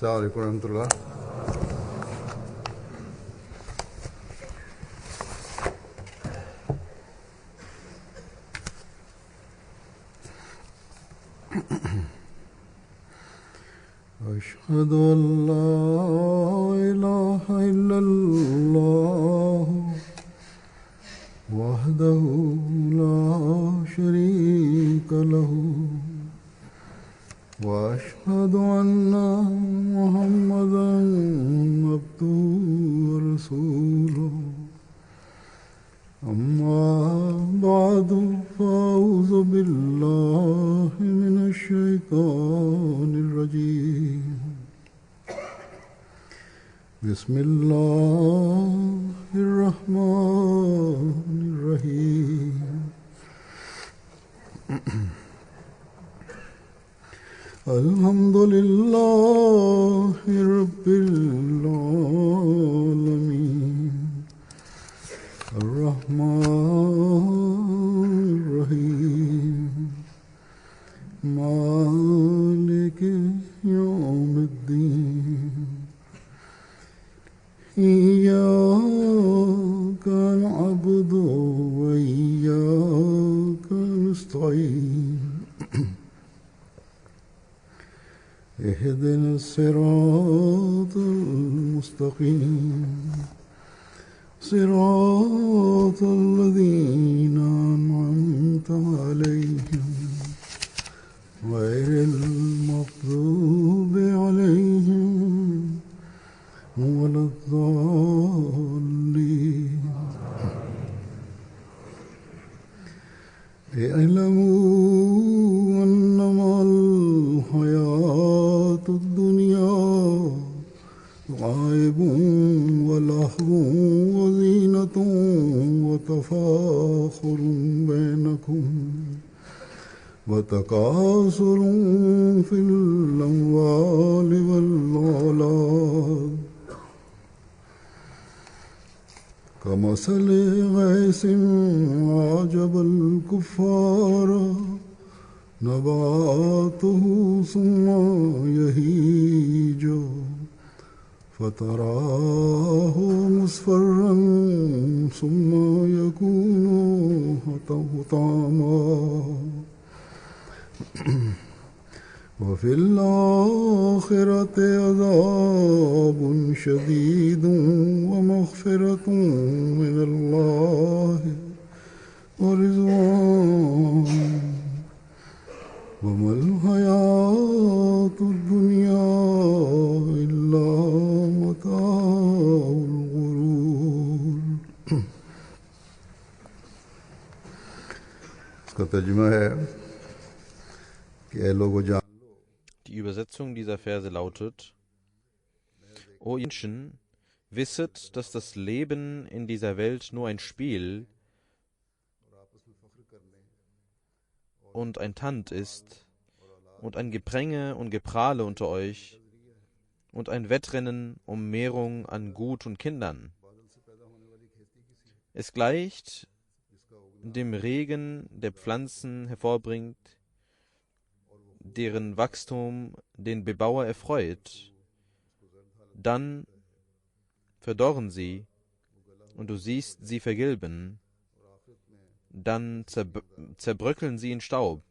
अस्सलाम वालेकुम रहमतुल्लाह। अशहदु अल्ला इलाहा इल्लल्लाह वहदहु ला शरीका लहु वअशहदु अन्ना मुहम्मदन अब्दुहु व रसूलुहु अम्मा बादु फ़अऊज़ु बिल्लाहि मिनश शैतानिर रजीम। बिस्मिल्लाहिर रहमानिर रहीम। अल्हम्दुलिल्लाहि रब्बिल आलमीन अर्रहमानिर रहीम मालिकि यौमिद्दीन इय्याका नअबुदु व इय्याका नस्तईन اهدنا الصراط المستقيم صراط الذين أنعمت عليهم غير المغضوب عليهم ولا الضالين اعلموا أنما الحياة الدنيا لعب ولهو وزينة وتفاخر بينكم وتكاثر في الأموال والأولاد كمثل غيث أعجب الكفار نباته ثم يهيج فتراه مصفرا ثم يكون حطاما وفي الآخرة عذاب شديد ومغفرة من الله ورضوان وما الحياة الدنيا إلا متاع الغرور। इसका तर्जुमा है कि ऐ लोगों जान। Die Übersetzung dieser Verse lautet: O ihr Menschen, wisset, dass das Leben in dieser Welt nur ein Spiel und ein Tand ist und ein Gepränge und Geprahle unter euch und ein Wettrennen um Mehrung an Gut und Kindern. Es gleicht dem Regen, der Pflanzen hervorbringt, deren Wachstum den Bebauer erfreut. Dann verdorren sie, und du siehst sie vergilben. Dann zerbröckeln sie in Staub.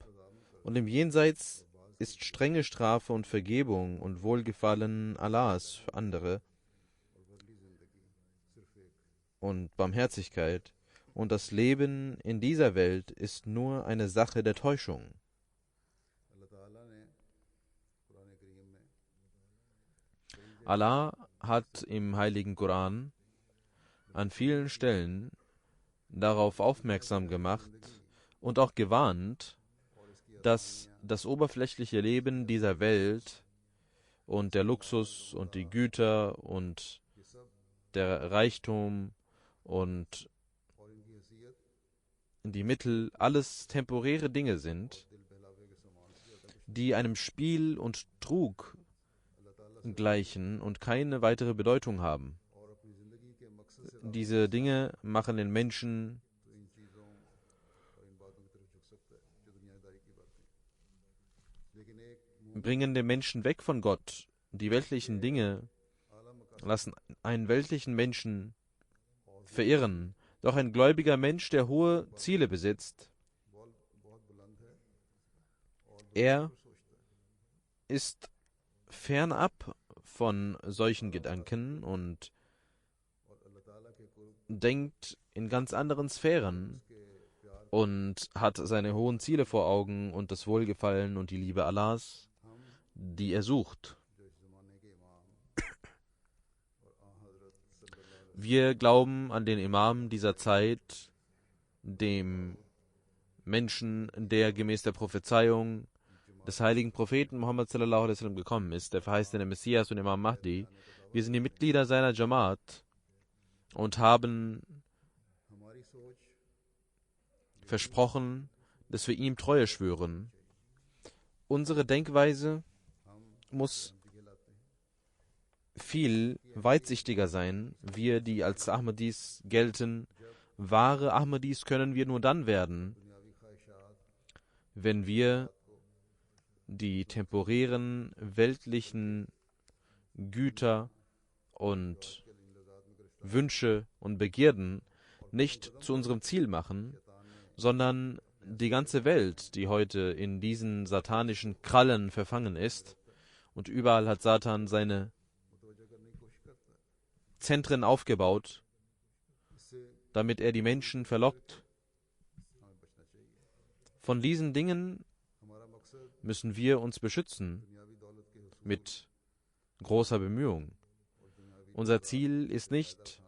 Und im Jenseits ist strenge Strafe und Vergebung und Wohlgefallen Allahs für andere und Barmherzigkeit. Und das Leben in dieser Welt ist nur eine Sache der Täuschung. Allah hat im heiligen Koran an vielen Stellen darauf aufmerksam gemacht und auch gewarnt, dass das oberflächliche Leben dieser Welt und der Luxus und die Güter und der Reichtum und die Mittel alles temporäre Dinge sind, die einem Spiel und Trug gleichen und keine weitere Bedeutung haben. Diese Dinge machen den Menschen bringen den Menschen weg von Gott die weltlichen Dinge lassen einen weltlichen Menschen verirren. Doch ein gläubiger Mensch, der hohe Ziele besitzt, er ist fernab von solchen Gedanken und denkt in ganz anderen Sphären und hat seine hohen Ziele vor Augen und das Wohlgefallen und die Liebe Allahs, die er sucht. Wir glauben an den Imam dieser Zeit, dem Menschen, der gemäß der Prophezeiung des heiligen Propheten Muhammad sallallahu alaihi wasallam gekommen ist, der verheißene Messias und Imam Mahdi. Wir sind die Mitglieder seiner Jamaat und haben versprochen, dass wir ihm Treue schwören. Unsere Denkweise muss viel weitsichtiger sein. Wir, die als Ahmadis gelten, wahre Ahmadis können wir nur dann werden, wenn wir die temporären weltlichen Güter und Wünsche und Begierden nicht zu unserem Ziel machen, sondern die ganze Welt, die heute in diesen satanischen Krallen verfangen ist, und überall hat Satan seine Zentren aufgebaut, damit er die Menschen verlockt. Von diesen Dingen müssen wir uns beschützen mit großer Bemühung. Unser Ziel ist nicht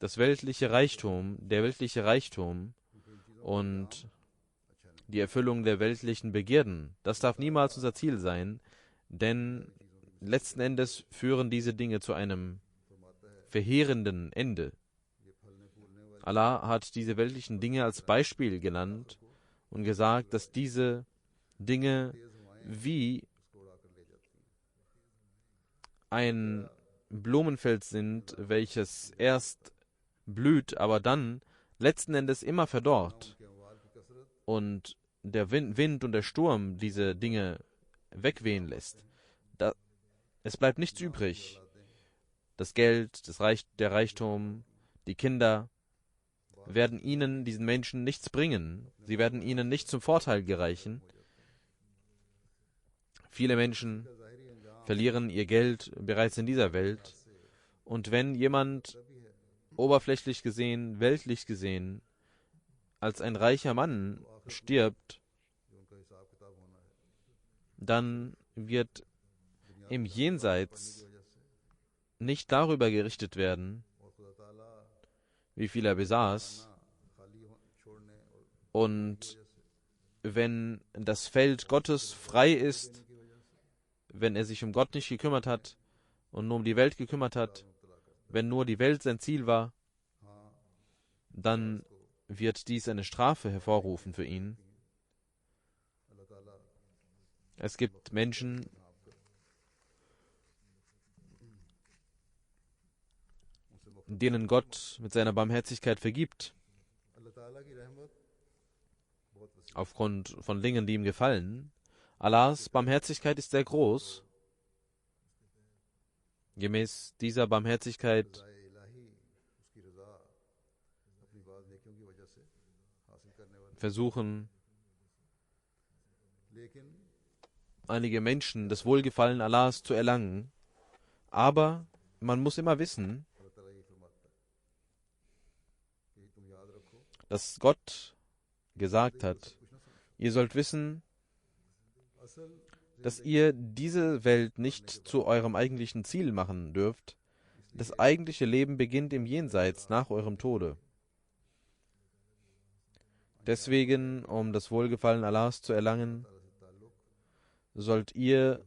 das weltliche Reichtum, der weltliche Reichtum und die Erfüllung der weltlichen Begierden. Das darf niemals unser Ziel sein, denn letzten Endes führen diese Dinge zu einem verheerenden Ende. Allah hat diese weltlichen Dinge als Beispiel genannt und gesagt, dass diese Dinge wie ein Blumenfeld sind, welches erst blüht, aber dann letzten Endes immer verdorrt. Und der Wind und der Sturm diese Dinge wegwehen lässt. Es bleibt nichts übrig. Das Geld, der Reichtum, die Kinder werden ihnen, diesen Menschen, nichts bringen. Sie werden ihnen nicht zum Vorteil gereichen. Viele Menschen verlieren ihr Geld bereits in dieser Welt. Und wenn jemand oberflächlich gesehen, weltlich gesehen, als ein reicher Mann stirbt, dann wird im Jenseits nicht darüber gerichtet werden, wie viel er besaß. Und wenn das Feld Gottes frei ist, wenn er sich um Gott nicht gekümmert hat und nur um die Welt gekümmert hat, wenn nur die Welt sein Ziel war, dann wird dies eine Strafe hervorrufen für ihn. Es gibt Menschen, denen Gott mit seiner Barmherzigkeit vergibt, aufgrund von Dingen, die ihm gefallen. Allahs Barmherzigkeit ist sehr groß. Gemäß dieser Barmherzigkeit versuchen einige Menschen das Wohlgefallen Allahs zu erlangen. Aber man muss immer wissen, dass Gott gesagt hat, ihr sollt wissen, dass ihr diese Welt nicht zu eurem eigentlichen Ziel machen dürft. Das eigentliche Leben beginnt im Jenseits nach eurem Tode. Deswegen, um das Wohlgefallen Allahs zu erlangen, sollt ihr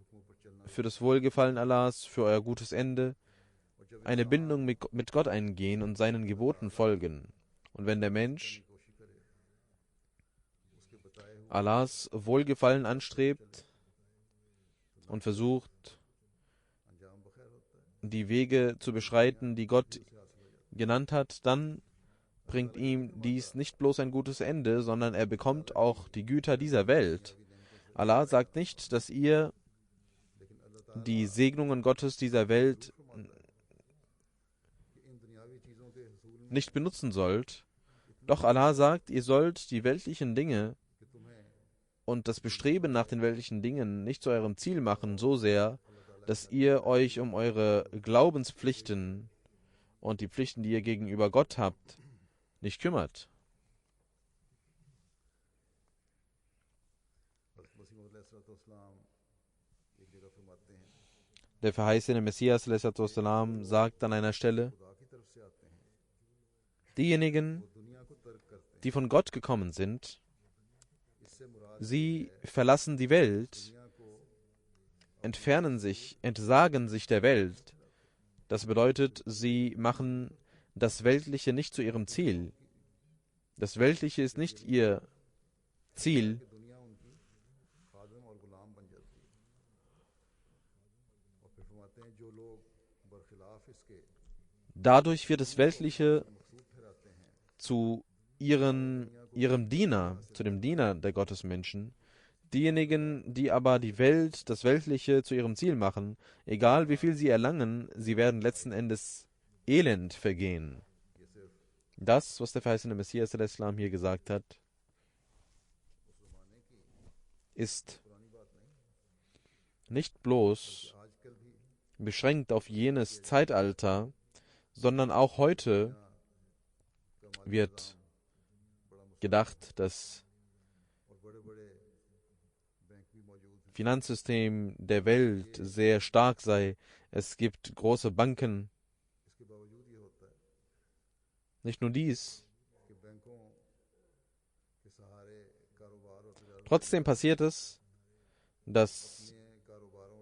für das Wohlgefallen Allahs, für euer gutes Ende, eine Bindung mit Gott eingehen und seinen Geboten folgen. Und wenn der Mensch Allahs Wohlgefallen anstrebt und versucht, die Wege zu beschreiten, die Gott genannt hat, dann bringt ihm dies nicht bloß ein gutes Ende, sondern er bekommt auch die Güter dieser Welt. Allah sagt nicht, dass ihr die Segnungen Gottes dieser Welt nicht benutzen sollt. Doch Allah sagt, ihr sollt die weltlichen Dinge und das Bestreben nach den weltlichen Dingen nicht zu eurem Ziel machen, so sehr, dass ihr euch um eure Glaubenspflichten und die Pflichten, die ihr gegenüber Gott habt, nicht kümmert. Der verheißene Messias ﷺ sagt an einer Stelle, diejenigen, die von Gott gekommen sind, sie verlassen die Welt, entfernen sich, entsagen sich der Welt. Das bedeutet, sie machen das Weltliche nicht zu ihrem Ziel. Das Weltliche ist nicht ihr Ziel. Dadurch wird das Weltliche zu ihrem Diener, zu dem Diener der Gottesmenschen. Diejenigen, die aber die Welt, das Weltliche zu ihrem Ziel machen, egal wie viel sie erlangen, sie werden letzten Endes elend vergehen. Das, was der verheißene Messias al-Islam hier gesagt hat, ist nicht bloß beschränkt auf jenes Zeitalter, sondern auch heute wird gedacht, dass Finanzsystem der Welt sehr stark sei. Es gibt große Banken. Nicht nur dies. Trotzdem passiert es, dass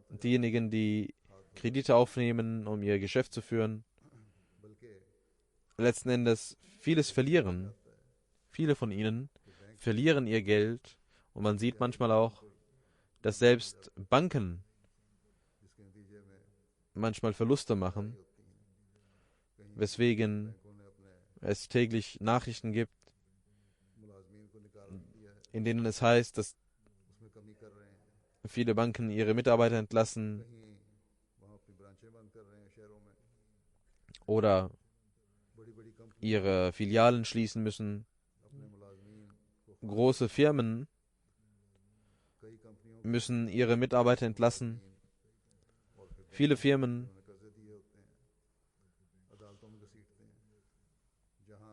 diejenigen, die Kredite aufnehmen, um ihr Geschäft zu führen, letzten Endes vieles verlieren. Viele von ihnen verlieren ihr Geld und man sieht manchmal auch, dass selbst Banken manchmal Verluste machen, weswegen es täglich Nachrichten gibt, in denen es heißt, dass viele Banken ihre Mitarbeiter entlassen oder ihre Filialen schließen müssen. Große Firmen müssen ihre Mitarbeiter entlassen. Viele Firmen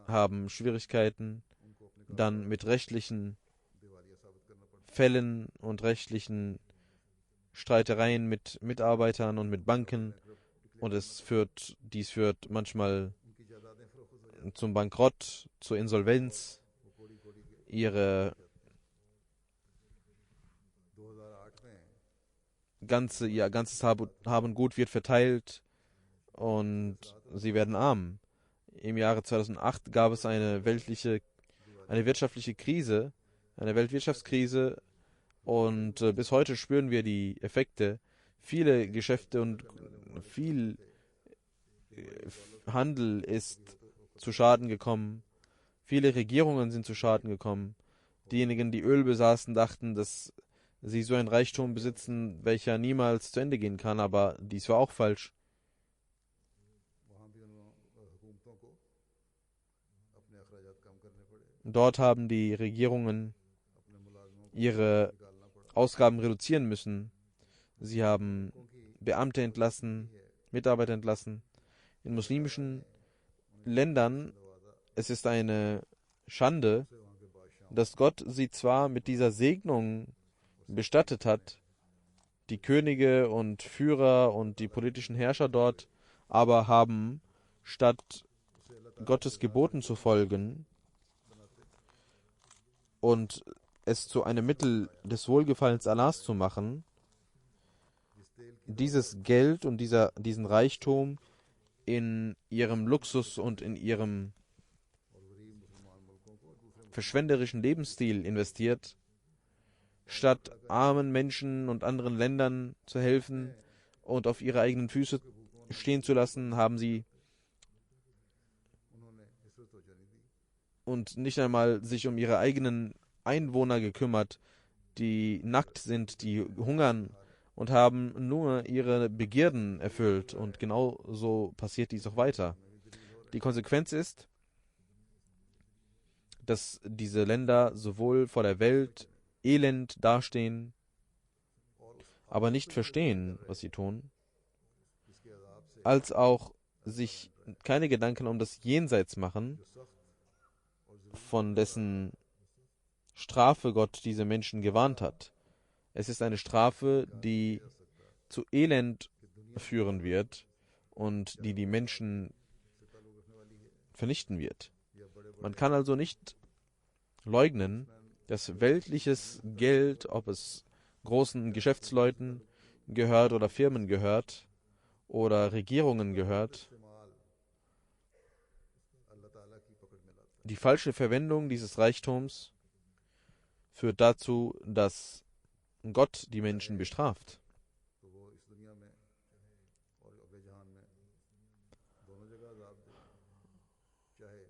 haben Schwierigkeiten, dann mit rechtlichen Fällen und rechtlichen Streitereien mit Mitarbeitern und mit Banken, und dies führt manchmal zum Bankrott, zur Insolvenz. Ihr ganzes Hab und Gut wird verteilt und sie werden arm. Im Jahre 2008 gab es eine wirtschaftliche Krise, eine Weltwirtschaftskrise, und bis heute spüren wir die Effekte. Viele Geschäfte und viel Handel ist zu Schaden gekommen. Viele Regierungen sind zu Schaden gekommen. Diejenigen, die Öl besaßen, dachten, dass sie so ein Reichtum besitzen, welcher niemals zu Ende gehen kann, aber dies war auch falsch. Dort haben die Regierungen ihre Ausgaben reduzieren müssen. Sie haben Beamte entlassen, Mitarbeiter entlassen. In muslimischen Ländern, es ist eine Schande, dass Gott sie zwar mit dieser Segnung bestattet hat, die Könige und Führer und die politischen Herrscher dort, aber haben, statt Gottes Geboten zu folgen und es zu einem Mittel des Wohlgefallens Allahs zu machen, dieses Geld und diesen Reichtum in ihrem Luxus und in ihrem verschwenderischen Lebensstil investiert, statt armen Menschen und anderen Ländern zu helfen und auf ihre eigenen Füße stehen zu lassen, haben sie und nicht einmal sich um ihre eigenen Einwohner gekümmert, die nackt sind, die hungern und haben nur ihre Begierden erfüllt. Und genau so passiert dies auch weiter. Die Konsequenz ist, dass diese Länder sowohl vor der Welt elend dastehen, aber nicht verstehen, was sie tun, als auch sich keine Gedanken um das Jenseits machen, von dessen Strafe Gott diese Menschen gewarnt hat. Es ist eine Strafe, die zu Elend führen wird und die die Menschen vernichten wird. Man kann also nicht leugnen, dass weltliches Geld, ob es großen Geschäftsleuten gehört oder Firmen gehört oder Regierungen gehört, die falsche Verwendung dieses Reichtums führt dazu, dass Gott die Menschen bestraft.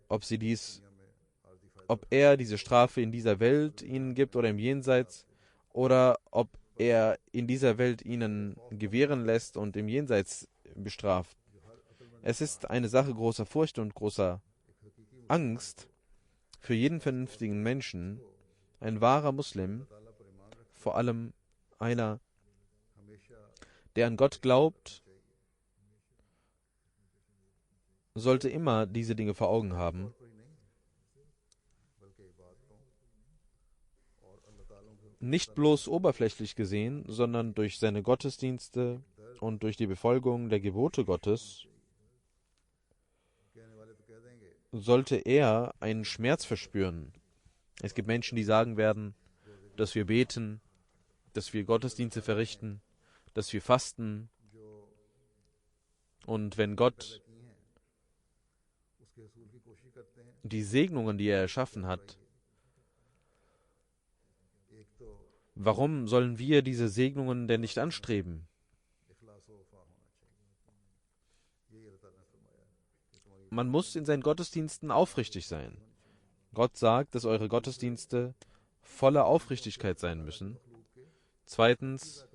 Ob er diese Strafe in dieser Welt ihnen gibt oder im Jenseits, oder ob er in dieser Welt ihnen gewähren lässt und im Jenseits bestraft. Es ist eine Sache großer Furcht und großer Angst für jeden vernünftigen Menschen, ein wahrer Muslim, vor allem einer, der an Gott glaubt, sollte immer diese Dinge vor Augen haben. Nicht bloß oberflächlich gesehen, sondern durch seine Gottesdienste und durch die Befolgung der Gebote Gottes sollte er einen Schmerz verspüren. Es gibt Menschen, die sagen werden, dass wir beten, dass wir Gottesdienste verrichten, dass wir fasten. Und wenn Gott die Segnungen, die er erschaffen hat, warum sollen wir diese Segnungen denn nicht anstreben? Man muss in seinen Gottesdiensten aufrichtig sein. Gott sagt, dass eure Gottesdienste voller Aufrichtigkeit sein müssen. Zweitens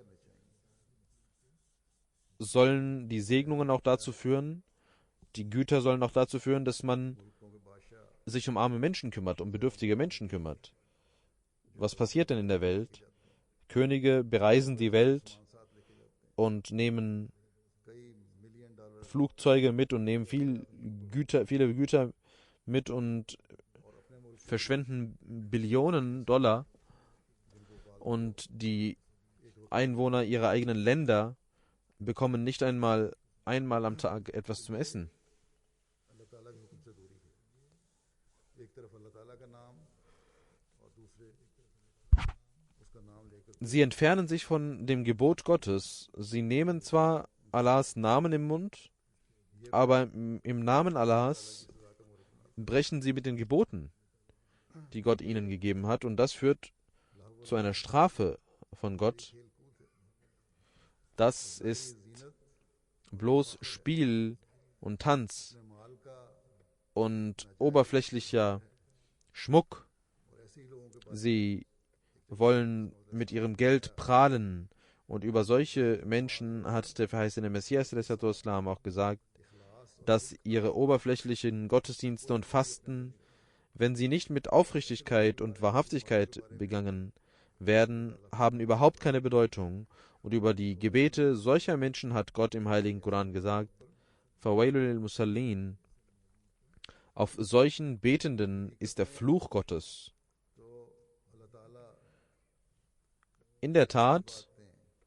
sollen die Segnungen auch dazu führen, die Güter sollen auch dazu führen, dass man sich um arme Menschen kümmert, um bedürftige Menschen kümmert. Was passiert denn in der Welt? Könige bereisen die Welt und nehmen Flugzeuge mit und nehmen viele Güter mit und verschwenden Billionen Dollar, und die Einwohner ihrer eigenen Länder bekommen nicht einmal am Tag etwas zum Essen. Sie entfernen sich von dem Gebot Gottes. Sie nehmen zwar Allahs Namen im Mund, aber im Namen Allahs brechen sie mit den Geboten, die Gott ihnen gegeben hat, und das führt zu einer Strafe von Gott. Das ist bloß Spiel und Tanz und oberflächlicher Schmuck. Sie wollen mit ihrem Geld prahlen, und über solche Menschen hat der verheißene Messias auch gesagt, dass ihre oberflächlichen Gottesdienste und Fasten, wenn sie nicht mit Aufrichtigkeit und Wahrhaftigkeit begangen werden, haben überhaupt keine Bedeutung. Und über die Gebete solcher Menschen hat Gott im Heiligen Koran gesagt, Fawailul lil Musallin, auf solchen Betenden ist der Fluch Gottes. In der Tat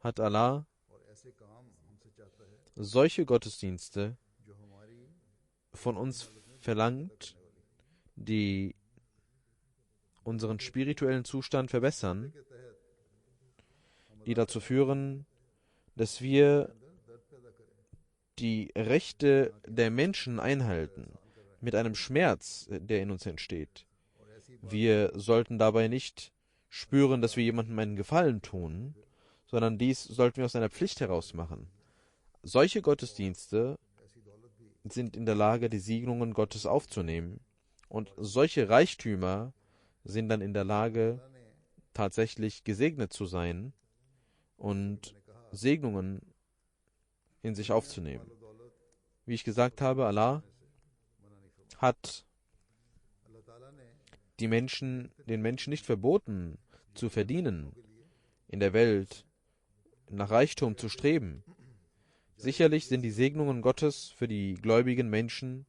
hat Allah solche Gottesdienste von uns verlangt, die unseren spirituellen Zustand verbessern, die dazu führen, dass wir die Rechte der Menschen einhalten, mit einem Schmerz, der in uns entsteht. Wir sollten dabei nicht spüren, dass wir jemandem einen Gefallen tun, sondern dies sollten wir aus einer Pflicht heraus machen. Solche Gottesdienste sind in der Lage, die Segnungen Gottes aufzunehmen, und solche Reichtümer sind dann in der Lage, tatsächlich gesegnet zu sein, und Segnungen in sich aufzunehmen. Wie ich gesagt habe, Allah hat den Menschen nicht verboten, zu verdienen, in der Welt nach Reichtum zu streben. Sicherlich sind die Segnungen Gottes für die gläubigen Menschen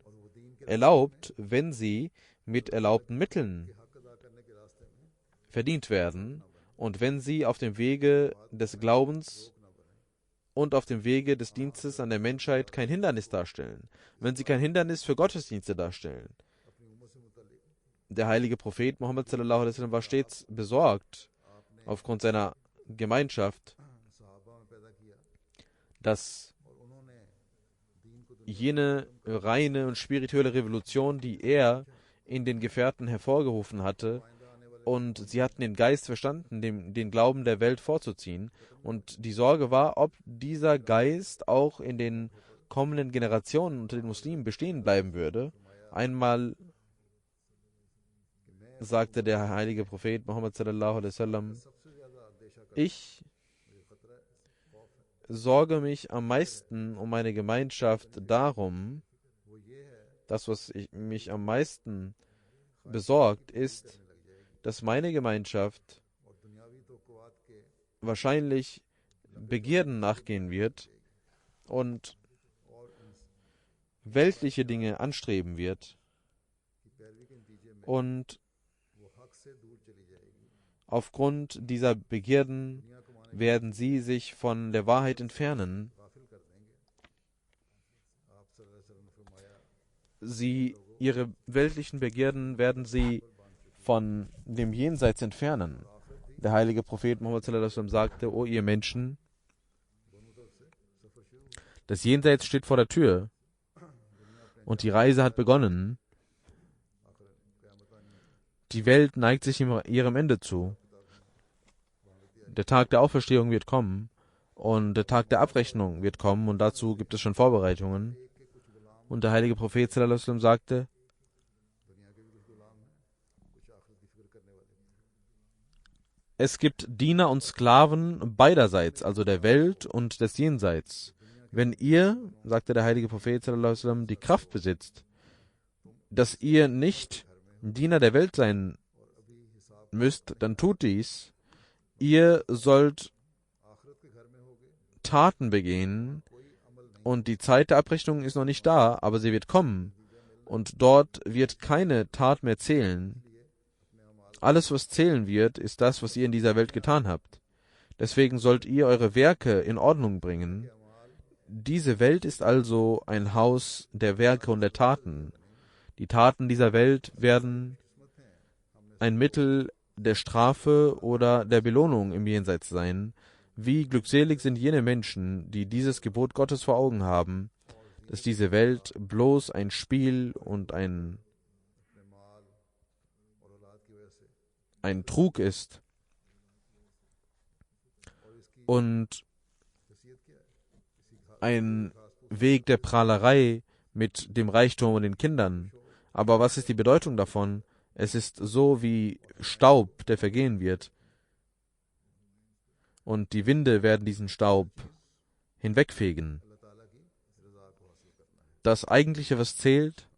erlaubt, wenn sie mit erlaubten Mitteln verdient werden und wenn sie auf dem Wege des Glaubens und auf dem Wege des Dienstes an der Menschheit kein Hindernis darstellen, wenn sie kein Hindernis für Gottesdienste darstellen. Der heilige Prophet Muhammad sallallahu alaihi wasallam war stets besorgt aufgrund seiner Gemeinschaft, dass jene reine und spirituelle Revolution, die er in den Gefährten hervorgerufen hatte, und sie hatten den Geist verstanden, den Glauben der Welt vorzuziehen. Und die Sorge war, ob dieser Geist auch in den kommenden Generationen unter den Muslimen bestehen bleiben würde. Einmal sagte der heilige Prophet Muhammad sallallahu alaihi wasallam: Ich sorge mich am meisten um meine Gemeinschaft darum, das, was mich am meisten besorgt, ist, dass meine Gemeinschaft wahrscheinlich Begierden nachgehen wird und weltliche Dinge anstreben wird und aufgrund dieser Begierden werden sie sich von der Wahrheit entfernen. Ihre weltlichen Begierden werden sie von dem Jenseits entfernen. Der heilige Prophet Muhammad sallallahu alaihi wasallam sagte: O ihr Menschen, das Jenseits steht vor der Tür und die Reise hat begonnen. Die Welt neigt sich ihrem Ende zu. Der Tag der Auferstehung wird kommen und der Tag der Abrechnung wird kommen und dazu gibt es schon Vorbereitungen. Und der heilige Prophet sallallahu alaihi wasallam sagte: Es gibt Diener und Sklaven beiderseits, also der Welt und des Jenseits. Wenn ihr, sagte der heilige Prophet sallallahu alaihi wasallam, die Kraft besitzt, dass ihr nicht Diener der Welt sein müsst, dann tut dies. Ihr sollt Taten begehen und die Zeit der Abrechnung ist noch nicht da, aber sie wird kommen und dort wird keine Tat mehr zählen. Alles, was zählen wird, ist das, was ihr in dieser Welt getan habt. Deswegen sollt ihr eure Werke in Ordnung bringen. Diese Welt ist also ein Haus der Werke und der Taten. Die Taten dieser Welt werden ein Mittel der Strafe oder der Belohnung im Jenseits sein. Wie glückselig sind jene Menschen, die dieses Gebot Gottes vor Augen haben, dass diese Welt bloß ein Spiel und ein Trug ist und ein Weg der Prahlerei mit dem Reichtum und den Kindern. Aber was ist die Bedeutung davon? Es ist so wie Staub, der vergehen wird. Und die Winde werden diesen Staub hinwegfegen. Das Eigentliche, was zählt,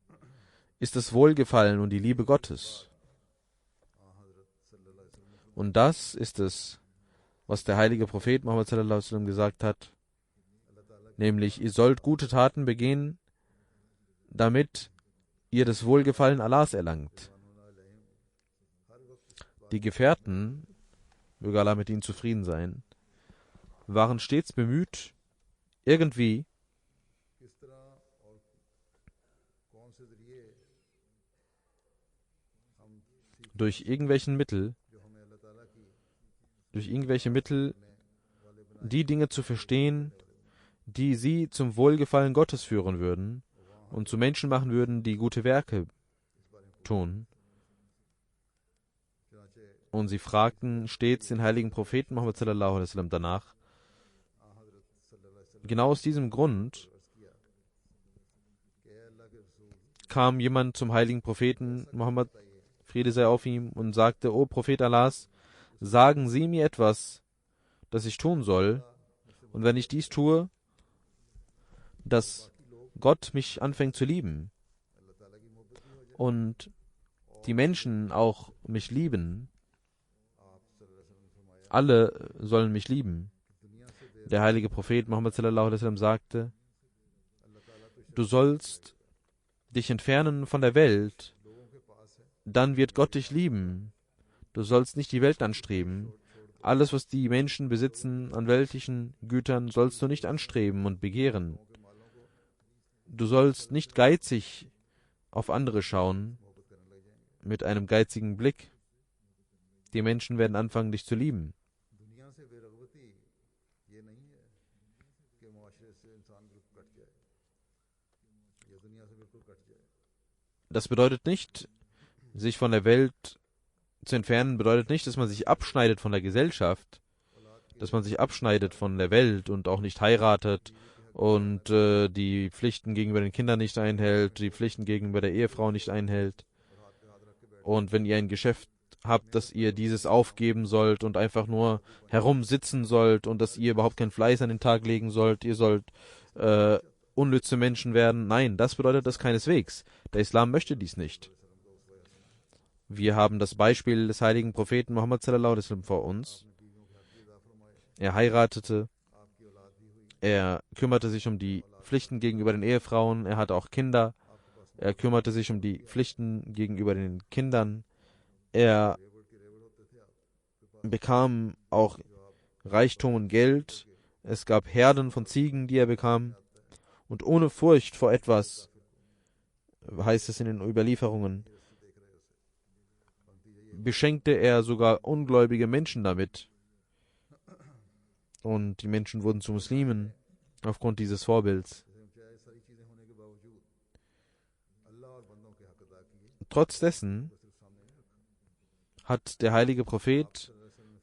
ist das Wohlgefallen und die Liebe Gottes. Und das ist es, was der heilige Prophet Muhammad sallallahu alaihi wasallam gesagt hat, nämlich, ihr sollt gute Taten begehen, damit ihr das Wohlgefallen Allahs erlangt. Die Gefährten, möge Allah mit ihnen zufrieden sein, waren stets bemüht, irgendwie durch irgendwelche Mittel die Dinge zu verstehen, die sie zum Wohlgefallen Gottes führen würden und zu Menschen machen würden, die gute Werke tun. Und sie fragten stets den heiligen Propheten Muhammad sallallahu alaihi wasallam danach. Genau aus diesem Grund kam jemand zum heiligen Propheten Muhammad, Friede sei auf ihm, und sagte: O Prophet Allahs, sagen Sie mir etwas, das ich tun soll, Und wenn ich dies tue, dass Gott mich anfängt zu lieben und die Menschen auch mich lieben, alle sollen mich lieben. Der heilige Prophet Muhammad sallallahu alaihi wasallam sagte, du sollst dich entfernen von der Welt, dann wird Gott dich lieben. Du sollst nicht die Welt anstreben. Alles, was die Menschen besitzen an weltlichen Gütern, sollst du nicht anstreben und begehren. Du sollst nicht geizig auf andere schauen, mit einem geizigen Blick. Die Menschen werden anfangen, dich zu lieben. Das bedeutet nicht, sich von der Welt zu entfernen, bedeutet nicht, dass man sich abschneidet von der Gesellschaft, dass man sich abschneidet von der Welt und auch nicht heiratet und die Pflichten gegenüber den Kindern nicht einhält, die Pflichten gegenüber der Ehefrau nicht einhält. Und wenn ihr ein Geschäft habt, dass ihr dieses aufgeben sollt und einfach nur herumsitzen sollt und dass ihr überhaupt kein Fleiß an den Tag legen sollt, ihr sollt unnütze Menschen werden. Nein, das bedeutet das keineswegs. Der Islam möchte dies nicht. Wir haben das Beispiel des heiligen Propheten Muhammad sallallahu alaihi wasallam vor uns. Er heiratete, er kümmerte sich um die Pflichten gegenüber den Ehefrauen, er hatte auch Kinder, er kümmerte sich um die Pflichten gegenüber den Kindern, er bekam auch Reichtum und Geld, es gab Herden von Ziegen, die er bekam, und ohne Furcht vor etwas, heißt es in den Überlieferungen, beschenkte er sogar ungläubige Menschen damit. Und die Menschen wurden zu Muslimen aufgrund dieses Vorbilds. Trotz dessen hat der heilige Prophet,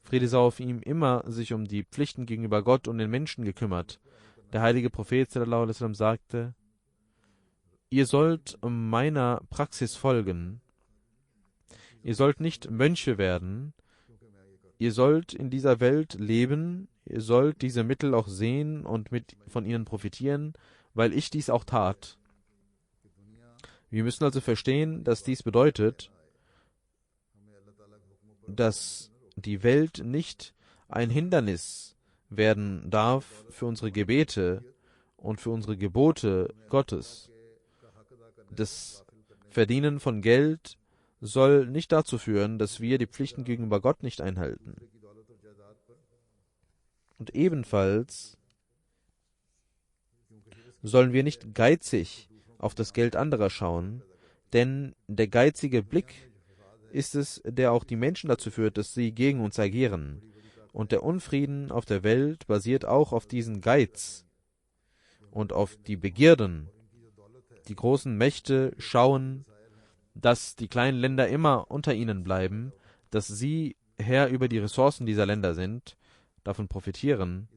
Friede sei auf ihm, immer sich um die Pflichten gegenüber Gott und den Menschen gekümmert. Der heilige Prophet sallallahu alaihi wasallam sagte, ihr sollt meiner Praxis folgen. Ihr sollt nicht Mönche werden. Ihr sollt in dieser Welt leben. Ihr sollt diese Mittel auch sehen und von ihnen profitieren, weil ich dies auch tat. Wir müssen also verstehen, dass dies bedeutet, dass die Welt nicht ein Hindernis werden darf für unsere Gebete und für unsere Gebote Gottes. Das Verdienen von Geld soll nicht dazu führen, dass wir die Pflichten gegenüber Gott nicht einhalten. Und ebenfalls sollen wir nicht geizig auf das Geld anderer schauen, denn der geizige Blick ist es, der auch die Menschen dazu führt, dass sie gegen uns agieren. Und der Unfrieden auf der Welt basiert auch auf diesen Geiz und auf die Begierden. Die großen Mächte schauen, dass die kleinen Länder immer unter ihnen bleiben, dass sie Herr über die Ressourcen dieser Länder sind, davon profitieren.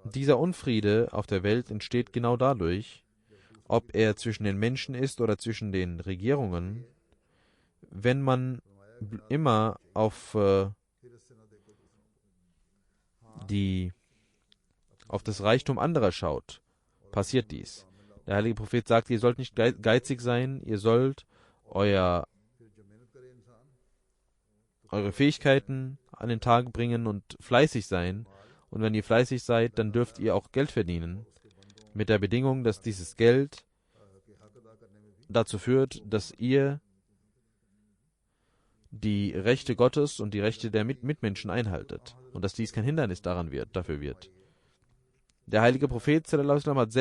Dieser Unfriede auf der Welt entsteht genau dadurch, ob er zwischen den Menschen ist oder zwischen den Regierungen, wenn man immer auf das Reichtum anderer schaut, passiert dies. Der heilige Prophet sagt, ihr sollt nicht geizig sein, ihr sollt eure Fähigkeiten an den Tag bringen und fleißig sein. Und wenn ihr fleißig seid, dann dürft ihr auch Geld verdienen, mit der Bedingung, dass dieses Geld dazu führt, dass ihr die Rechte Gottes und die Rechte der Mitmenschen einhaltet und dass dies kein Hindernis dafür wird. Der heilige Prophet sallallahu alaihi wasallam hat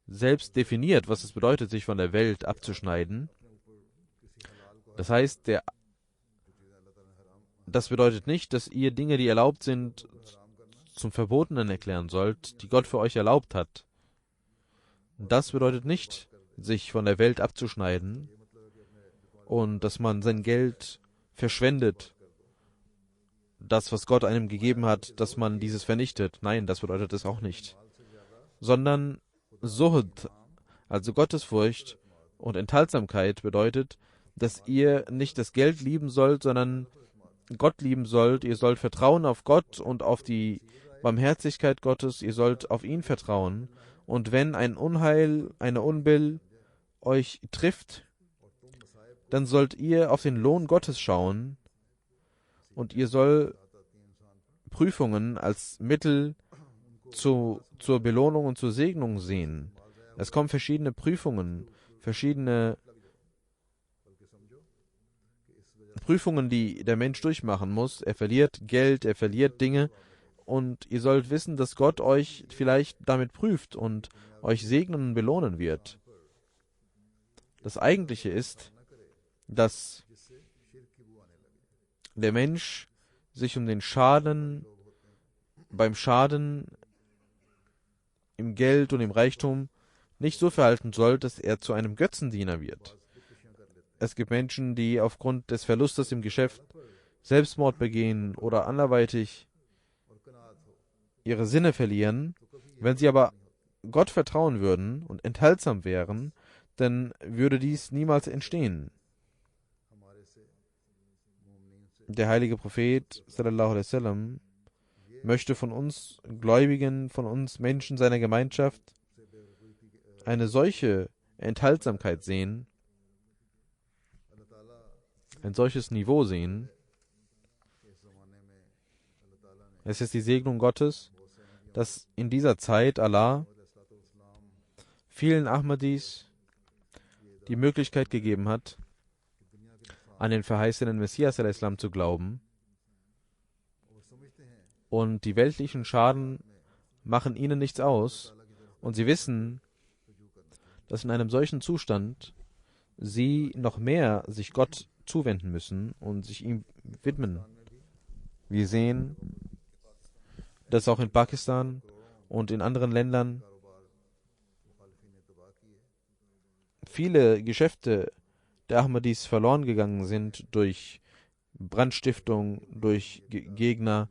selbst definiert, was es bedeutet, sich von der Welt abzuschneiden. Das heißt, das bedeutet nicht, dass ihr Dinge, die erlaubt sind, zum Verbotenen erklären sollt, die Gott für euch erlaubt hat. Das bedeutet nicht, sich von der Welt abzuschneiden und dass man sein Geld verschwendet, das, was Gott einem gegeben hat, dass man dieses vernichtet. Nein, das bedeutet es auch nicht. Sondern Zuhd, also Gottesfurcht und Enthaltsamkeit bedeutet, dass ihr nicht das Geld lieben sollt, sondern Gott lieben sollt, ihr sollt vertrauen auf Gott und auf die Barmherzigkeit Gottes, ihr sollt auf ihn vertrauen. Und wenn ein Unheil, eine Unbill euch trifft, dann sollt ihr auf den Lohn Gottes schauen und ihr sollt Prüfungen als Mittel zur Belohnung und zur Segnung sehen. Es kommen verschiedene Prüfungen, die der Mensch durchmachen muss. Er verliert Geld, er verliert Dinge und ihr sollt wissen, dass Gott euch vielleicht damit prüft und euch segnen und belohnen wird. Das Eigentliche ist, dass der Mensch sich beim Schaden im Geld und im Reichtum nicht so verhalten soll, dass er zu einem Götzendiener wird. Es gibt Menschen, die aufgrund des Verlustes im Geschäft Selbstmord begehen oder anderweitig ihre Sinne verlieren. Wenn sie aber Gott vertrauen würden und enthaltsam wären, dann würde dies niemals entstehen. Der heilige Prophet sallallahu alaihi wasallam möchte von uns Gläubigen, von uns Menschen seiner Gemeinschaft eine solche Enthaltsamkeit sehen, ein solches Niveau sehen. Es ist die Segnung Gottes, dass in dieser Zeit Allah vielen Ahmadis die Möglichkeit gegeben hat, an den verheißenen Messias al-Islam zu glauben. Und die weltlichen Schaden machen ihnen nichts aus. Und sie wissen, dass in einem solchen Zustand sie noch mehr sich Gott zuwenden müssen und sich ihm widmen. Wir sehen, dass auch in Pakistan und in anderen Ländern viele Geschäfte der Ahmadis verloren gegangen sind durch Brandstiftung, durch Gegner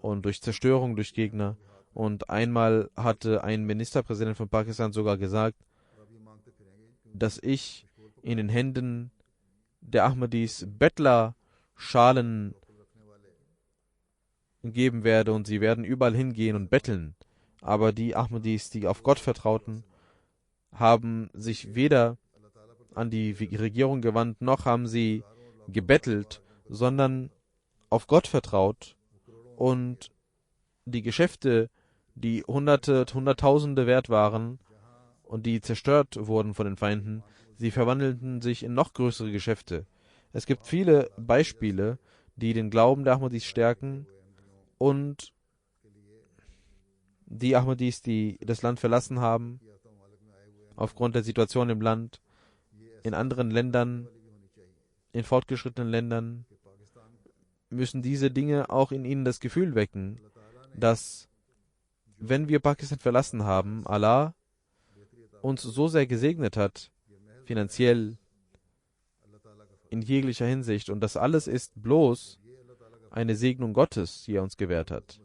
und durch Zerstörung durch Gegner. Und einmal hatte ein Ministerpräsident von Pakistan sogar gesagt, dass ich in den Händen der Ahmadis Bettlerschalen geben werde und sie werden überall hingehen und betteln. Aber die Ahmadis, die auf Gott vertrauten, haben sich weder an die Regierung gewandt, noch haben sie gebettelt, sondern auf Gott vertraut und die Geschäfte, die Hunderte, Hunderttausende wert waren und die zerstört wurden von den Feinden, sie verwandelten sich in noch größere Geschäfte. Es gibt viele Beispiele, die den Glauben der Ahmadis stärken und die Ahmadis, die das Land verlassen haben, aufgrund der Situation im Land, in anderen Ländern, in fortgeschrittenen Ländern, müssen diese Dinge auch in ihnen das Gefühl wecken, dass, wenn wir Pakistan verlassen haben, Allah uns so sehr gesegnet hat, finanziell, in jeglicher Hinsicht, und das alles ist bloß eine Segnung Gottes, die er uns gewährt hat.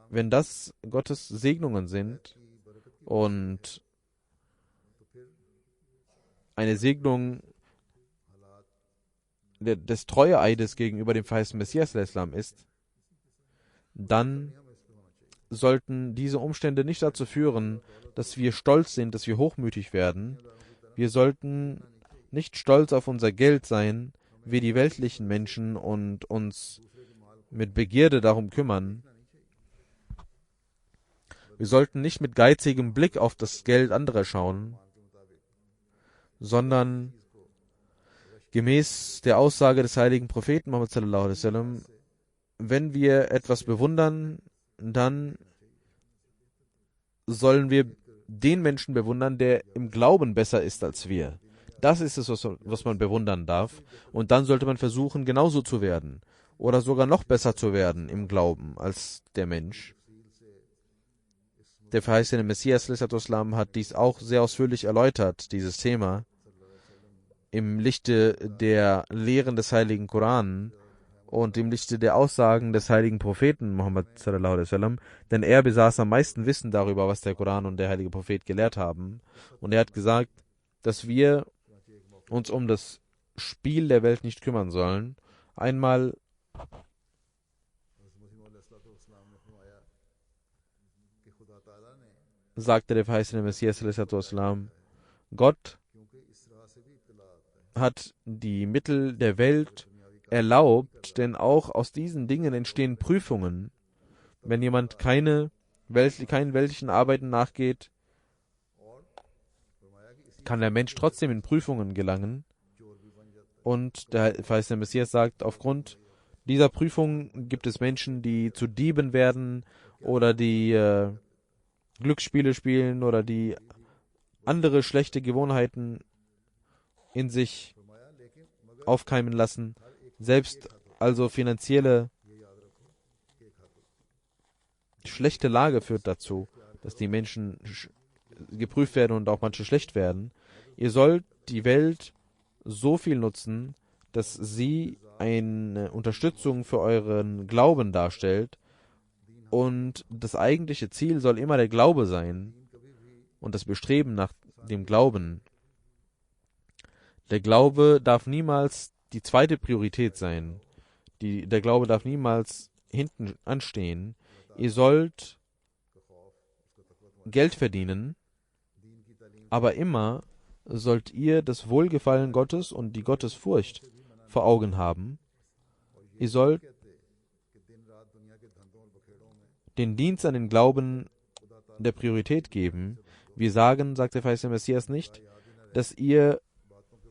Wenn das Gottes Segnungen sind und eine Segnung des Treueeides gegenüber dem verheißenen Messias al-Islam ist, dann sollten diese Umstände nicht dazu führen, dass wir stolz sind, dass wir hochmütig werden. Wir sollten nicht stolz auf unser Geld sein, wie die weltlichen Menschen, und uns mit Begierde darum kümmern. Wir sollten nicht mit geizigem Blick auf das Geld anderer schauen, sondern gemäß der Aussage des heiligen Propheten Muhammad sallallahu alaihi wasallam, wenn wir etwas bewundern, dann sollen wir den Menschen bewundern, der im Glauben besser ist als wir. Das ist es, was man bewundern darf. Und dann sollte man versuchen, genauso zu werden oder sogar noch besser zu werden im Glauben als der Mensch. Der verheißene Messias al-Islam hat dies auch sehr ausführlich erläutert, dieses Thema, im Lichte der Lehren des heiligen Koran und im Lichte der Aussagen des heiligen Propheten Muhammad sallallahu alaihi wasallam, denn er besaß am meisten Wissen darüber, was der Koran und der heilige Prophet gelehrt haben. Und er hat gesagt, dass wir uns um das Spiel der Welt nicht kümmern sollen. Einmal sagte der verheißene Messias, Gott hat die Mittel der Welt erlaubt, denn auch aus diesen Dingen entstehen Prüfungen. Wenn jemand keinen weltlichen Arbeiten nachgeht, kann der Mensch trotzdem in Prüfungen gelangen. Und der verheißene Messias sagt, aufgrund dieser Prüfung gibt es Menschen, die zu Dieben werden oder die Glücksspiele spielen oder die andere schlechte Gewohnheiten in sich aufkeimen lassen. Selbst also finanzielle schlechte Lage führt dazu, dass die Menschen geprüft werden und auch manche schlecht werden. Ihr sollt die Welt so viel nutzen, dass sie eine Unterstützung für euren Glauben darstellt. Und das eigentliche Ziel soll immer der Glaube sein und das Bestreben nach dem Glauben. Der Glaube darf niemals die zweite Priorität sein. Der Glaube darf niemals hinten anstehen. Ihr sollt Geld verdienen, aber immer sollt ihr das Wohlgefallen Gottes und die Gottesfurcht vor Augen haben. Ihr sollt den Dienst an den Glauben der Priorität geben. Wir sagen, sagt der verheißene Messias, nicht, dass ihr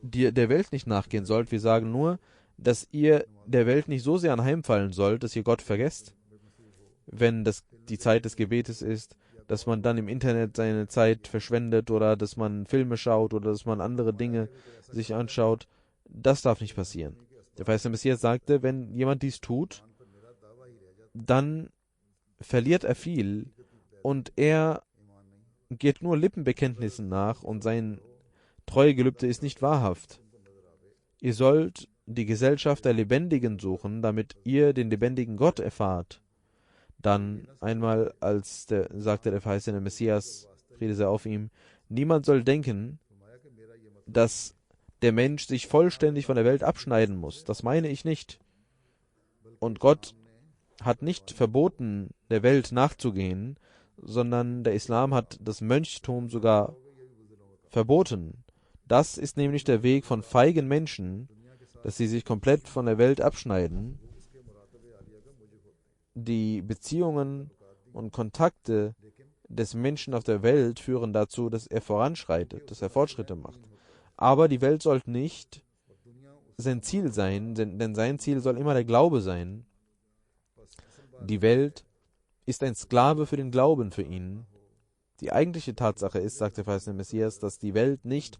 der Welt nicht nachgehen sollt. Wir sagen nur, dass ihr der Welt nicht so sehr anheimfallen sollt, dass ihr Gott vergesst. Wenn das die Zeit des Gebetes ist, dass man dann im Internet seine Zeit verschwendet oder dass man Filme schaut oder dass man andere Dinge sich anschaut. Das darf nicht passieren. Der verheißene Messias sagte, wenn jemand dies tut, dann verliert er viel und er geht nur Lippenbekenntnissen nach und sein Treuegelübde ist nicht wahrhaft. Ihr sollt die Gesellschaft der Lebendigen suchen, damit ihr den lebendigen Gott erfahrt. Dann einmal, sagte der verheißene Messias, Friede sei auf ihm, niemand soll denken, dass der Mensch sich vollständig von der Welt abschneiden muss. Das meine ich nicht. Und Gott hat nicht verboten, der Welt nachzugehen, sondern der Islam hat das Mönchtum sogar verboten. Das ist nämlich der Weg von feigen Menschen, dass sie sich komplett von der Welt abschneiden. Die Beziehungen und Kontakte des Menschen auf der Welt führen dazu, dass er voranschreitet, dass er Fortschritte macht. Aber die Welt sollte nicht sein Ziel sein, denn sein Ziel soll immer der Glaube sein. Die Welt ist ein Sklave für den Glauben für ihn. Die eigentliche Tatsache ist, sagt der verheißene Messias, dass die Welt nicht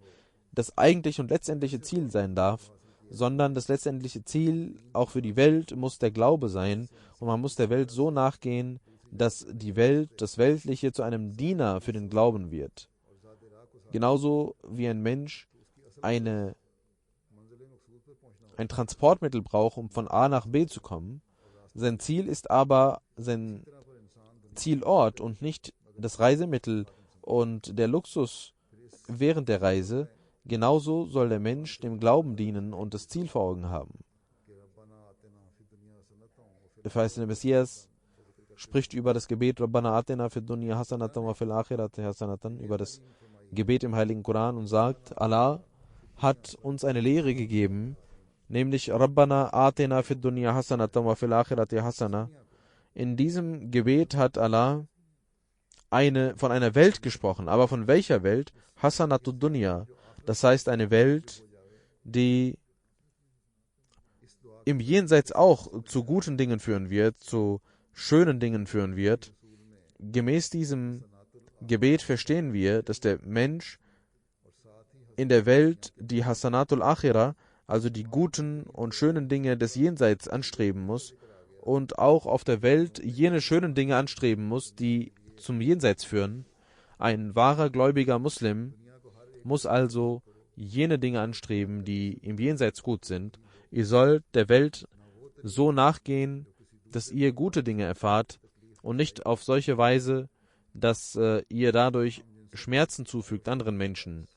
das eigentliche und letztendliche Ziel sein darf, sondern das letztendliche Ziel auch für die Welt muss der Glaube sein und man muss der Welt so nachgehen, dass die Welt, das Weltliche zu einem Diener für den Glauben wird. Genauso wie ein Mensch ein Transportmittel braucht, um von A nach B zu kommen. Sein Ziel ist aber sein Zielort und nicht das Reisemittel und der Luxus während der Reise. Genauso soll der Mensch dem Glauben dienen und das Ziel vor Augen haben. Der verheißene Messias spricht über das Gebet Rabbana atina fid dunya hasanatan wa fil akhirati hasanatan, über das Gebet im Heiligen Koran und sagt, Allah hat uns eine Lehre gegeben, nämlich Rabbana atina fid dunya hasanatan wa fil akhirati hasana. In diesem Gebet hat Allah von einer Welt gesprochen, aber von welcher Welt? Hasanatud Dunya. Das heißt eine Welt, die im Jenseits auch zu guten Dingen führen wird, zu schönen Dingen führen wird. Gemäß diesem Gebet verstehen wir, dass der Mensch in der Welt die Hasanatul Akhira, also die guten und schönen Dinge des Jenseits anstreben muss und auch auf der Welt jene schönen Dinge anstreben muss, die zum Jenseits führen. Ein wahrer gläubiger Muslim muss also jene Dinge anstreben, die im Jenseits gut sind. Ihr sollt der Welt so nachgehen, dass ihr gute Dinge erfahrt und nicht auf solche Weise, dass ihr dadurch Schmerzen zufügt anderen Menschen.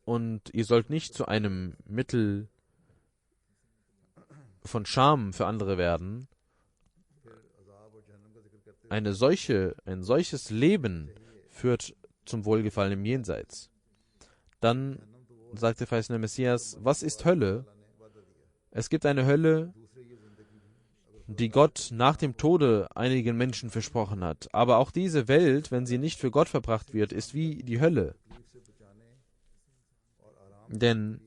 Und ihr sollt nicht zu einem Mittel von Scham für andere werden, ein solches Leben führt zum Wohlgefallen im Jenseits. Dann sagte verheißene Messias, was ist Hölle? Es gibt eine Hölle, die Gott nach dem Tode einigen Menschen versprochen hat. Aber auch diese Welt, wenn sie nicht für Gott verbracht wird, ist wie die Hölle. Denn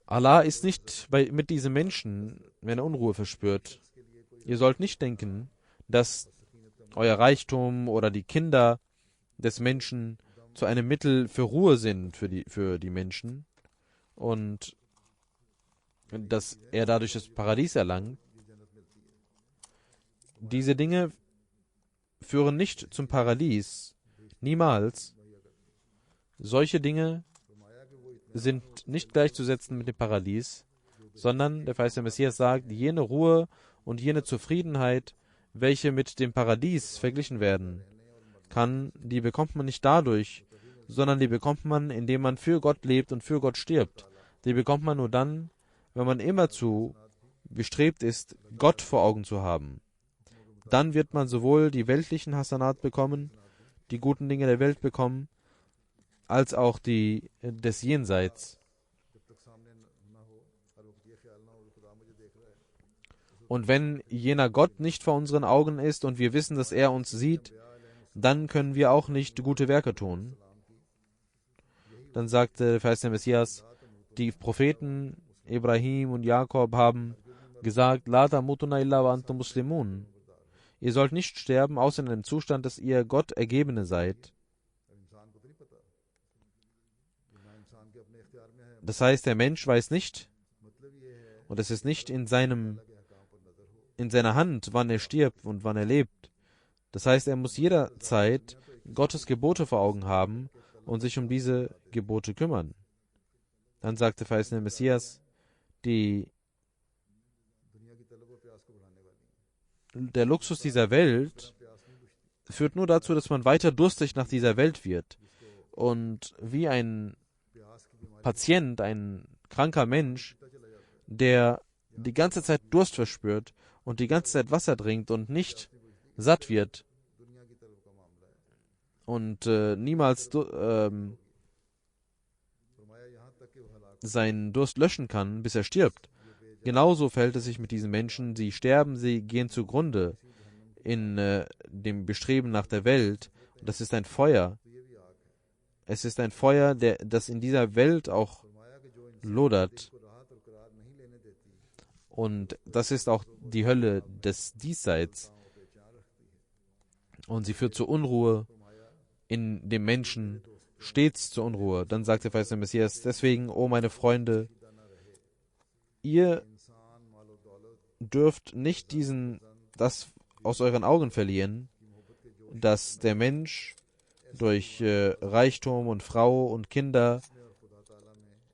Allah ist nicht mit diesen Menschen, wenn er Unruhe verspürt. Ihr sollt nicht denken, dass euer Reichtum oder die Kinder des Menschen zu einem Mittel für Ruhe sind für die Menschen und dass er dadurch das Paradies erlangt. Diese Dinge führen nicht zum Paradies. Niemals. Solche Dinge sind nicht gleichzusetzen mit dem Paradies, sondern der verheißene Messias sagt, jene Ruhe und jene Zufriedenheit, welche mit dem Paradies verglichen werden kann, die bekommt man nicht dadurch, sondern die bekommt man, indem man für Gott lebt und für Gott stirbt. Die bekommt man nur dann, wenn man immerzu bestrebt ist, Gott vor Augen zu haben. Dann wird man sowohl die weltlichen Hasanat bekommen, die guten Dinge der Welt bekommen, als auch die des Jenseits. Und wenn jener Gott nicht vor unseren Augen ist und wir wissen, dass er uns sieht, dann können wir auch nicht gute Werke tun. Dann sagte der verheißene Messias, die Propheten Ibrahim und Jakob haben gesagt, La tamutuna illa wa antum muslimun. Ihr sollt nicht sterben, außer in dem Zustand, dass ihr Gott Ergebene seid. Das heißt, der Mensch weiß nicht, und es ist nicht in seiner Hand, wann er stirbt und wann er lebt. Das heißt, er muss jederzeit Gottes Gebote vor Augen haben und sich um diese Gebote kümmern. Dann sagte verheißene Messias, der Luxus dieser Welt führt nur dazu, dass man weiter durstig nach dieser Welt wird. Und wie ein Patient, ein kranker Mensch, der die ganze Zeit Durst verspürt und die ganze Zeit Wasser trinkt und nicht satt wird und niemals seinen Durst löschen kann, bis er stirbt. Genauso verhält es sich mit diesen Menschen. Sie sterben, sie gehen zugrunde in dem Bestreben nach der Welt. Und das ist ein Feuer. Es ist ein Feuer, das in dieser Welt auch lodert. Und das ist auch die Hölle des Diesseits. Und sie führt zur Unruhe in dem Menschen, stets zur Unruhe. Dann sagt der verheißene Messias, deswegen, o meine Freunde, ihr dürft nicht das aus euren Augen verlieren, dass der Mensch durch Reichtum und Frau und Kinder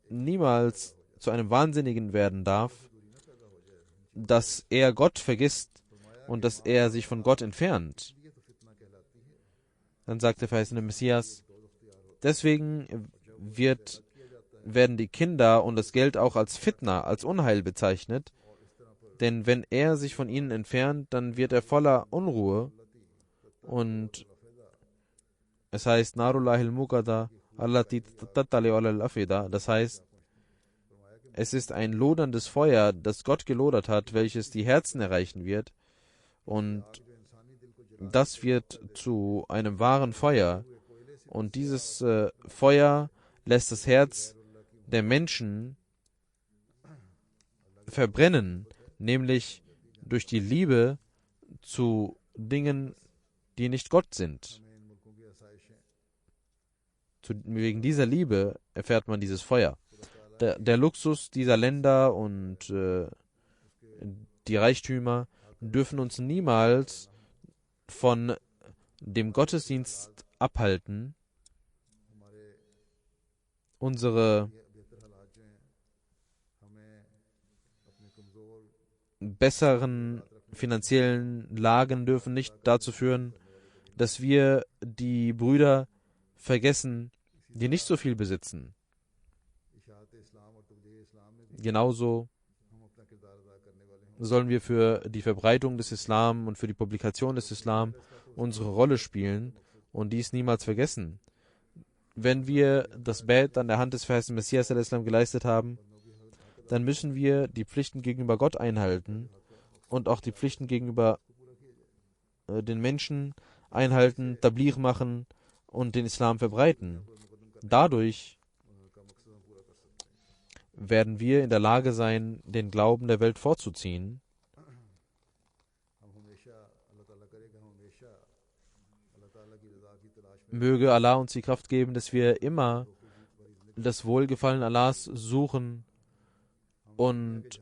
niemals zu einem Wahnsinnigen werden darf, dass er Gott vergisst und dass er sich von Gott entfernt. Dann sagt der verheißene Messias, deswegen werden die Kinder und das Geld auch als Fitna, als Unheil bezeichnet, denn wenn er sich von ihnen entfernt, dann wird er voller Unruhe und es heißt Narullahil Muqada allati tattali alal afida, das heißt, es ist ein loderndes Feuer, das Gott gelodert hat, welches die Herzen erreichen wird und das wird zu einem wahren Feuer und dieses Feuer lässt das Herz der Menschen verbrennen, nämlich durch die Liebe zu Dingen, die nicht Gott sind. Wegen dieser Liebe erfährt man dieses Feuer. Der Luxus dieser Länder und die Reichtümer dürfen uns niemals von dem Gottesdienst abhalten, unsere besseren finanziellen Lagen dürfen nicht dazu führen, dass wir die Brüder vergessen, die nicht so viel besitzen. Genauso sollen wir für die Verbreitung des Islam und für die Publikation des Islam unsere Rolle spielen und dies niemals vergessen. Wenn wir das Bait an der Hand des verheißenen Messias al-Islam geleistet haben, dann müssen wir die Pflichten gegenüber Gott einhalten und auch die Pflichten gegenüber den Menschen einhalten, Tabligh machen und den Islam verbreiten. Dadurch werden wir in der Lage sein, den Glauben der Welt vorzuziehen. Möge Allah uns die Kraft geben, dass wir immer das Wohlgefallen Allahs suchen und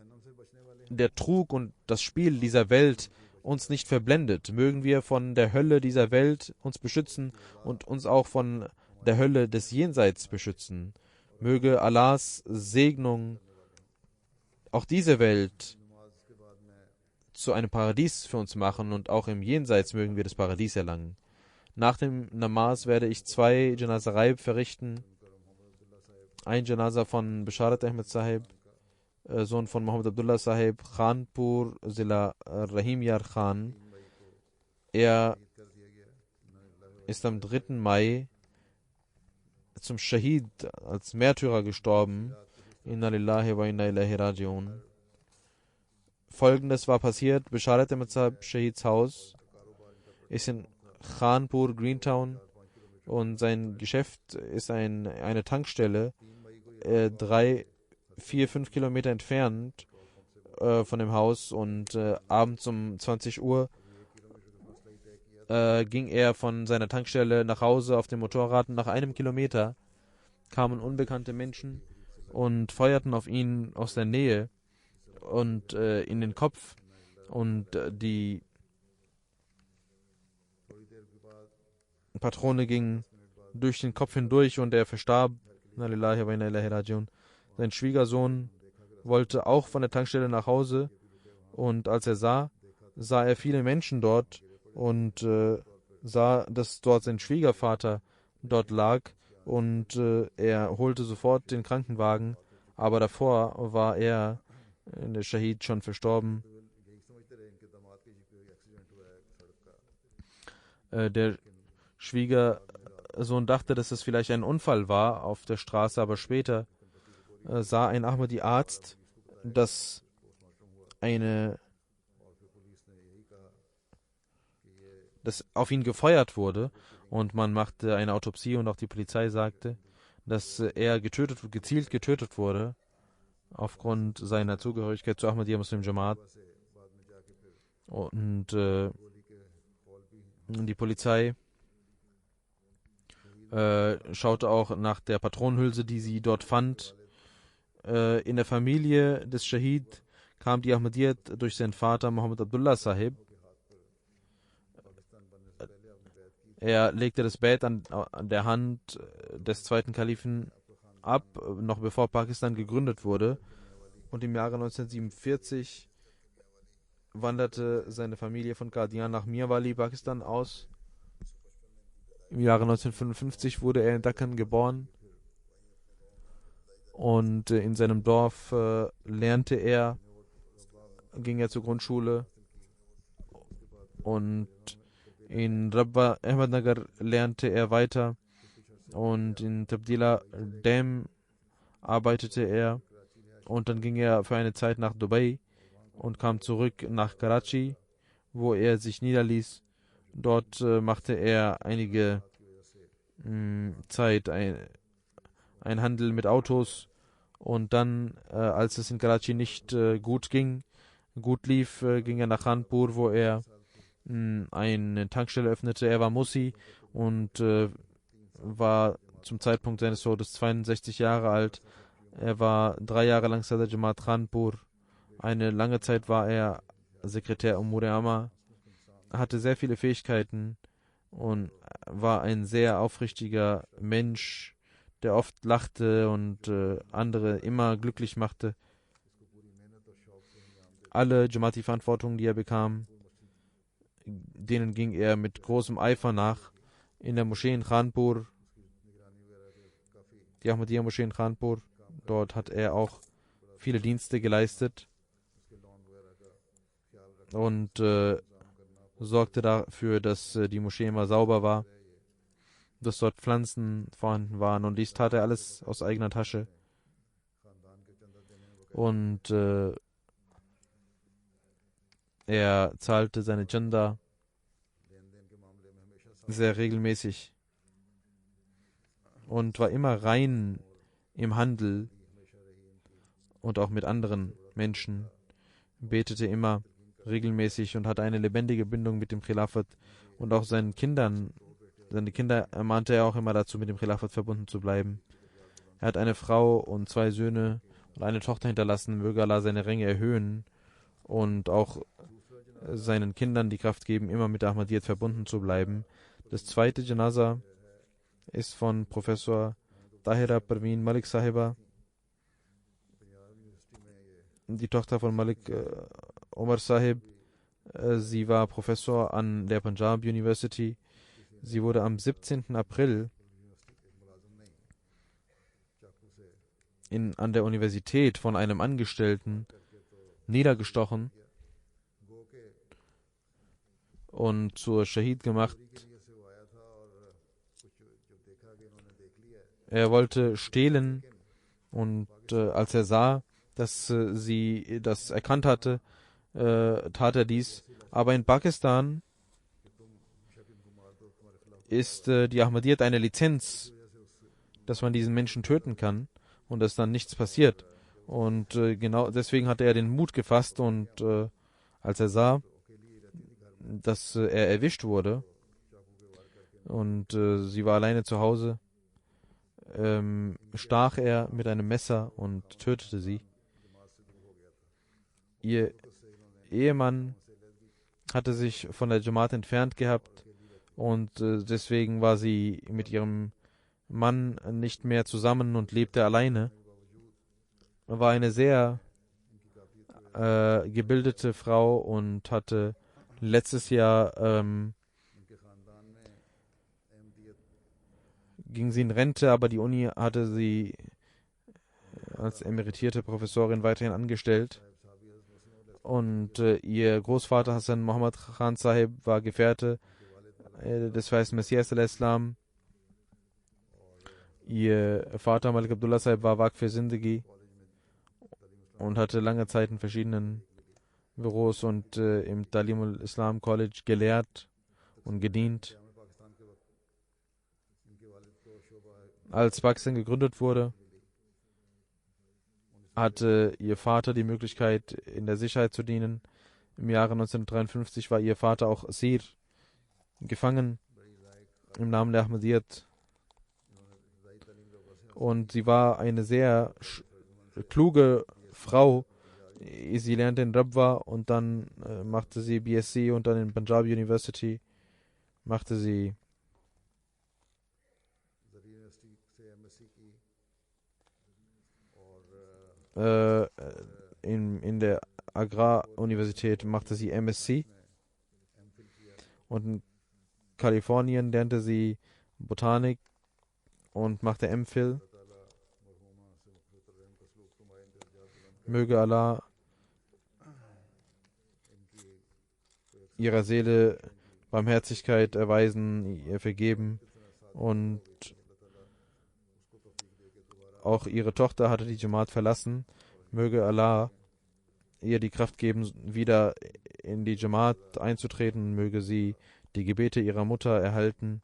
der Trug und das Spiel dieser Welt uns nicht verblendet. Mögen wir von der Hölle dieser Welt uns beschützen und uns auch von der Hölle des Jenseits beschützen. Möge Allahs Segnung auch diese Welt zu einem Paradies für uns machen und auch im Jenseits mögen wir das Paradies erlangen. Nach dem Namaz werde ich 2 Janaza Raib verrichten. Ein Janaza von Bisharat Ahmed Sahib, Sohn von Muhammad Abdullah Sahib, Khanpur Zilla Rahim Yar Khan. Er ist am 3. Mai zum Shahid als Märtyrer gestorben. Inna lillahi wa inna ilaihi raji'un. Folgendes war passiert: Bisharat Ahmed Sahib Shahids Haus ist in Khanpur, Greentown, und sein Geschäft ist eine Tankstelle 3, 4, 5 Kilometer entfernt von dem Haus, und abends um 20 Uhr ging er von seiner Tankstelle nach Hause auf dem Motorrad. Nach einem Kilometer kamen unbekannte Menschen und feuerten auf ihn aus der Nähe und in den Kopf, und die Patrone ging durch den Kopf hindurch und er verstarb. Sein Schwiegersohn wollte auch von der Tankstelle nach Hause, und als er sah er viele Menschen dort und sah, dass dort sein Schwiegervater dort lag, und er holte sofort den Krankenwagen, aber davor war der Shahid schon verstorben. Der Schwiegersohn dachte, dass es vielleicht ein Unfall war auf der Straße, aber später sah ein Ahmadi-Arzt, dass auf ihn gefeuert wurde, und man machte eine Autopsie und auch die Polizei sagte, dass er gezielt getötet wurde aufgrund seiner Zugehörigkeit zu Ahmadiyya Muslim Jamaat. Und die Polizei schaute auch nach der Patronenhülse, die sie dort fand. In der Familie des Shahid kam die Ahmadiyyat durch seinen Vater Muhammad Abdullah Sahib. Er legte das Bait an der Hand des zweiten Kalifen ab, noch bevor Pakistan gegründet wurde. Und im Jahre 1947 wanderte seine Familie von Qadian nach Mirwali, Pakistan, aus. Im Jahre 1955 wurde er in Deccan geboren. Und in seinem Dorf ging er zur Grundschule. Und in Rabwa Ahmednagar lernte er weiter. Und in Tabdila Dam arbeitete er. Und dann ging er für eine Zeit nach Dubai und kam zurück nach Karachi, wo er sich niederließ. Dort machte er einige Zeit einen Handel mit Autos, und dann, als es in Karachi nicht gut lief, ging er nach Khanpur, wo er eine Tankstelle öffnete. Er war Musi und war zum Zeitpunkt seines Todes 62 Jahre alt. Er war 3 Jahre lang Sadr Jamaat Khanpur. Eine lange Zeit war er Sekretär Umur Amma, hatte sehr viele Fähigkeiten und war ein sehr aufrichtiger Mensch, der oft lachte und andere immer glücklich machte. Alle Jamaati-Verantwortungen, die er bekam, denen ging er mit großem Eifer nach. In der Moschee in Khanpur die Ahmadiyya-Moschee in Kanpur. Dort hat er auch viele Dienste geleistet und sorgte dafür, dass die Moschee immer sauber war, dass dort Pflanzen vorhanden waren, und dies tat er alles aus eigener Tasche. Und er zahlte seine Chanda sehr regelmäßig und war immer rein im Handel und auch mit anderen Menschen, betete immer regelmäßig und hatte eine lebendige Bindung mit dem Khilafat, und auch seine Kinder ermahnte er auch immer dazu, mit dem Khilafat verbunden zu bleiben. Er hat eine Frau und 2 Söhne und eine Tochter hinterlassen, möge Allah seine Ränge erhöhen und auch seinen Kindern die Kraft geben, immer mit der Ahmadiyyat verbunden zu bleiben. Das zweite Janaza ist von Professor Tahira Parveen Malik Sahiba, die Tochter von Malik Omar Sahib. Sie war Professor an der Punjab University. Sie wurde am 17. April an der Universität von einem Angestellten niedergestochen und zur Shahid gemacht. Er wollte stehlen, und als er sah, dass sie das erkannt hatte, tat er dies. Aber in Pakistan ist die Ahmadiyyat eine Lizenz, dass man diesen Menschen töten kann und dass dann nichts passiert. Und genau deswegen hatte er den Mut gefasst, und als er sah, dass er erwischt wurde und sie war alleine zu Hause, stach er mit einem Messer und tötete sie. Ihr Ehemann hatte sich von der Jamaat entfernt gehabt, und deswegen war sie mit ihrem Mann nicht mehr zusammen und lebte alleine. War eine sehr gebildete Frau und hatte letztes Jahr ging sie in Rente, aber die Uni hatte sie als emeritierte Professorin weiterhin angestellt. Und ihr Großvater Hassan Muhammad Khan Sahib war Gefährte des Weißen Messias al-Islam. Ihr Vater Malik Abdullah Sahib war Waqf für Zindagi und hatte lange Zeit in verschiedenen Büros und im Talim al-Islam College gelehrt und gedient. Als Pakistan gegründet wurde, hatte ihr Vater die Möglichkeit, in der Sicherheit zu dienen. Im Jahre 1953 war ihr Vater auch Asir, gefangen im Namen der Ahmadiyyat. Und sie war eine sehr kluge Frau. Sie lernte in Rabwa und dann machte sie BSc, und dann in Punjab University machte sie in der Agraruniversität machte sie MSc, und in Kalifornien lernte sie Botanik und machte MPhil. Möge Allah ihrer Seele Barmherzigkeit erweisen, ihr vergeben, und auch ihre Tochter hatte die Jamaat verlassen. Möge Allah ihr die Kraft geben, wieder in die Jamaat einzutreten. Möge sie die Gebete ihrer Mutter erhalten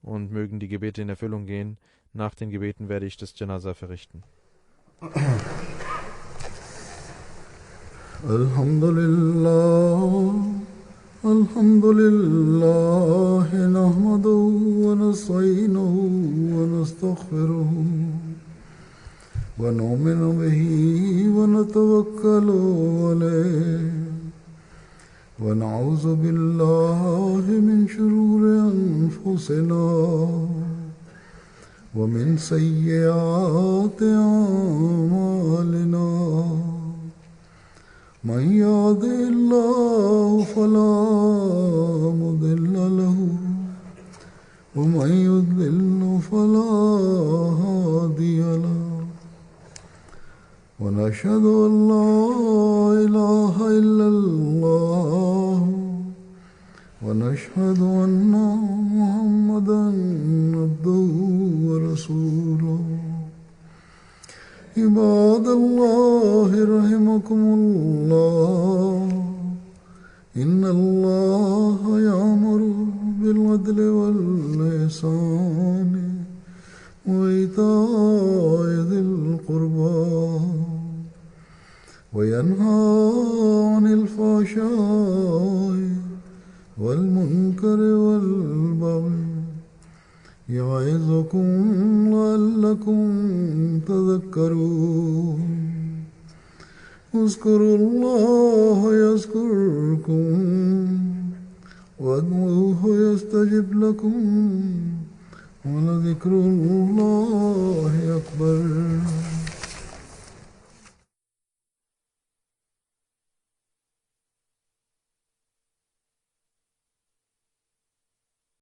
und mögen die Gebete in Erfüllung gehen. Nach den Gebeten werde ich das Janaza verrichten. Alhamdulillah, alhamdulillah, nahmaduhu wa nasta'inuhu wa nastaghfiruhu. ونؤمن به ونتوكل عليه ونعوذ بالله من شرور أنفسنا ومن سيئات أعمالنا من يهده الله فلا مضل له ومن يضلل فلا هادي ونشهد أن لا إله إلا الله ونشهد أن محمدا عبده ورسوله عباد الله رحمكم الله إن الله يأمر بالعدل والإحسان وإيتاء ذي القربى وينهى عن الفحشاء والمنكر والبغي يعظكم لعلكم تذكرون اذكروا الله يذكركم وادعوه يستجب لكم ولذكر الله أكبر